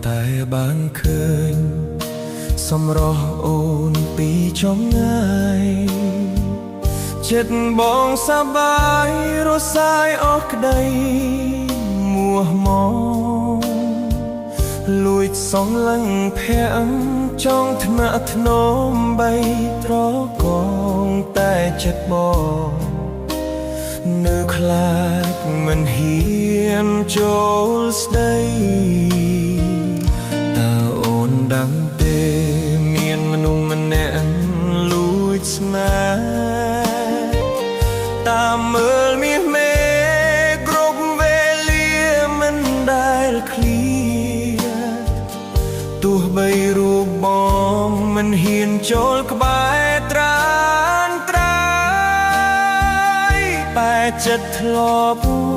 តែបានឃើញសម្រស់អូនពីចំងាយចិត្តបងសប្បាយរសាយអស់ក្តីមួម៉ងលួចសងលឹងភាំងចង់ថ្នាក់ធ្នមបីត្រកងតែចិត្តបងនៅខ្លាចមិនហ៊ានចូលស្ដីតើអូនដឹងទេមានមនុស្សម្នាក់លួចស្នេហ៍តាមមើលមាសមេគ្រប់វេលាមិនដែលឃ្លាតទោះបីរូបបងមិនហ៊ានចូលក្បែរត្រានត្រៃបែចិត្តធ្លាប់